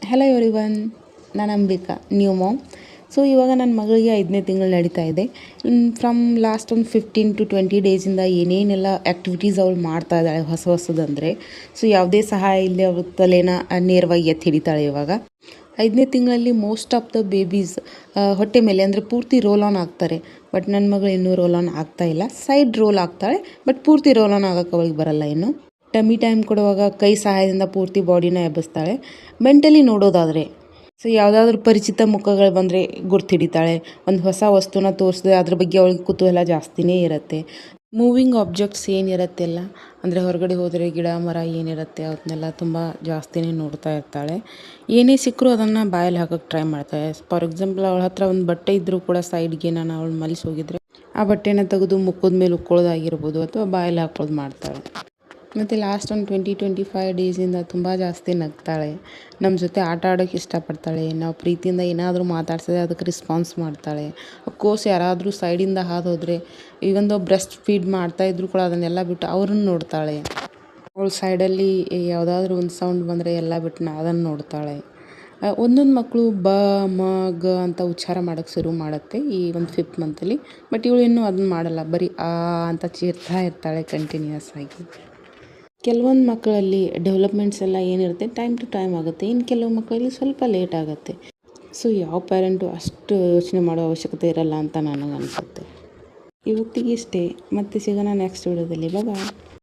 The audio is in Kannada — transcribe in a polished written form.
ಹಲೋ ಎವ್ರಿವನ್, ನಾನು ಅಂಬಿಕಾ, ನ್ಯೂ ಮಾಮ್. ಸೊ ಇವಾಗ ನನ್ನ ಮಗಳಿಗೆ 5ನೇ ತಿಂಗಳು ನಡೀತಾ ಇದೆ. ಫ್ರಮ್ ಲಾಸ್ಟ್ ಒಂದು 15 to 20 ಡೇಸಿಂದ ಏನೇನೆಲ್ಲ ಆ್ಯಕ್ಟಿವಿಟೀಸ್ ಅವಳು ಮಾಡ್ತಾ ಇದ್ದಾಳೆ ಹೊಸದಂದರೆ, ಸೊ ಯಾವುದೇ ಸಹಾಯ ಇಲ್ಲದೆ ಅವಳು ತಲೆನ ನೇರವಾಗಿ ಎತ್ತಿ ಹಿಡಿತಾಳೆ. ಇವಾಗ 5ನೇ ತಿಂಗಳಲ್ಲಿ ಮೋಸ್ಟ್ ಆಫ್ ದ ಬೇಬೀಸ್ ಹೊಟ್ಟೆ ಮೇಲೆ ಅಂದರೆ ಪೂರ್ತಿ ರೋಲ್ ಆನ್ ಆಗ್ತಾರೆ. ಬಟ್ ನನ್ನ ಮಗಳು ಇನ್ನೂ ರೋಲ್ ಆನ್ ಆಗ್ತಾ ಇಲ್ಲ. ಸೈಡ್ ರೋಲ್ ಆಗ್ತಾಳೆ, ಬಟ್ ಪೂರ್ತಿ ರೋಲ್ ಆನ್ ಆಗೋಕ್ಕೆ ಅವಳಿಗೆ ಬರಲ್ಲ ಇನ್ನು. ಟಮ್ಮಿ ಟೈಮ್ ಕೊಡುವಾಗ ಕೈ ಸಹಾಯದಿಂದ ಪೂರ್ತಿ ಬಾಡಿನ ಎಬ್ಬಿಸ್ತಾಳೆ. ಮೆಂಟಲಿ ನೋಡೋದಾದರೆ, ಸೊ ಯಾವುದಾದ್ರೂ ಪರಿಚಿತ ಮುಖಗಳು ಬಂದರೆ ಗುರ್ತು ಹಿಡಿತಾಳೆ. ಒಂದು ಹೊಸ ವಸ್ತುನ ತೋರಿಸಿದ್ರೆ ಅದ್ರ ಬಗ್ಗೆ ಅವಳಿಗೆ ಕುತೂಹಲ ಜಾಸ್ತಿನೇ ಇರುತ್ತೆ. ಮೂವಿಂಗ್ ಆಬ್ಜೆಕ್ಟ್ಸ್ ಏನಿರತ್ತೆಲ್ಲ, ಅಂದರೆ ಹೊರಗಡೆ ಹೋದರೆ ಗಿಡ ಮರ ಏನಿರುತ್ತೆ ಅವನ್ನೆಲ್ಲ ತುಂಬ ಜಾಸ್ತಿನೇ ನೋಡ್ತಾ ಇರ್ತಾಳೆ. ಏನೇ ಸಿಕ್ಕರೂ ಅದನ್ನು ಬಾಯಲ್ಲಿ ಹಾಕೋಕ್ಕೆ ಟ್ರೈ ಮಾಡ್ತಾಳೆ. ಫಾರ್ ಎಕ್ಸಾಂಪಲ್ ಅವಳ ಹತ್ರ ಒಂದು ಬಟ್ಟೆ ಇದ್ದರೂ ಕೂಡ ಸೈಡ್ಗೆ ನಾನು ಅವಳು ಮಲಿಸಿ ಹೋಗಿದ್ರೆ ಆ ಬಟ್ಟೆನ ತೆಗೆದು ಮುಖದ ಮೇಲೆ ಉಕ್ಕೊಳ್ಳೋದಾಗಿರ್ಬೋದು ಅಥವಾ ಬಾಯಲ್ಲಿ ಹಾಕೊಳ್ಳೋದು ಮಾಡ್ತಾಳೆ. ಮತ್ತು ಲಾಸ್ಟ್ ಒಂದು 20-25 ಡೇಸಿಂದ ತುಂಬ ಜಾಸ್ತಿ ನಗ್ತಾಳೆ. ನಮ್ಮ ಜೊತೆ ಆಟ ಆಡೋಕ್ಕೆ ಇಷ್ಟಪಡ್ತಾಳೆ. ನಾವು ಪ್ರೀತಿಯಿಂದ ಏನಾದರೂ ಮಾತಾಡ್ಸಿದ್ರೆ ಅದಕ್ಕೆ ರೆಸ್ಪಾನ್ಸ್ ಮಾಡ್ತಾಳೆ. ಅಫ್ಕೋರ್ಸ್ ಯಾರಾದರೂ ಸೈಡಿಂದ ಹಾದು ಹೋದರೆ, ಈವನ್ ದೋ ಬ್ರೆಸ್ಟ್ ಫೀಡ್ ಮಾಡ್ತಾಯಿದ್ರು ಕೂಡ ಅದನ್ನೆಲ್ಲ ಬಿಟ್ಟು ಅವ್ರನ್ನ ನೋಡ್ತಾಳೆ. ಅವಳು ಸೈಡಲ್ಲಿ ಯಾವುದಾದ್ರೂ ಒಂದು ಸೌಂಡ್ ಬಂದರೆ ಎಲ್ಲ ಬಿಟ್ಟು ಅದನ್ನು ನೋಡ್ತಾಳೆ. ಒಂದೊಂದು ಮಕ್ಕಳು ಬ ಮ ಗ ಅಂತ ಉಚ್ಚಾರ ಮಾಡೋಕ್ಕೆ ಶುರು ಮಾಡುತ್ತೆ ಈ ಒಂದು 5th ಮಂತಲ್ಲಿ. ಬಟ್ ಇವಳು ಇನ್ನೂ ಅದನ್ನು ಮಾಡಲ್ಲ, ಬರೀ ಆ ಅಂತ ಚೀರ್ತಾ ಇರ್ತಾಳೆ ಕಂಟಿನ್ಯೂಯಸ್ ಆಗಿ. ಕೆಲವೊಂದು ಮಕ್ಕಳಲ್ಲಿ ಡೆವಲಪ್ಮೆಂಟ್ಸ್ ಎಲ್ಲ ಏನಿರುತ್ತೆ ಟೈಮ್ ಟು ಟೈಮ್ ಆಗುತ್ತೆ, ಇನ್ನು ಕೆಲವು ಮಕ್ಕಳಲ್ಲಿ ಸ್ವಲ್ಪ ಲೇಟ್ ಆಗುತ್ತೆ. ಸೊ ಯಾವ ಪೇರೆಂಟು ಅಷ್ಟು ಯೋಚನೆ ಮಾಡೋ ಅವಶ್ಯಕತೆ ಇರಲ್ಲ ಅಂತ ನನಗೆ ಅನಿಸುತ್ತೆ. ಇವತ್ತಿಗೆ ಇಷ್ಟೇ, ಮತ್ತೆ ಸಿಗೋಣ ನೆಕ್ಸ್ಟ್ ವಿಡಿಯೋದಲ್ಲಿ. ಬಾಯ್.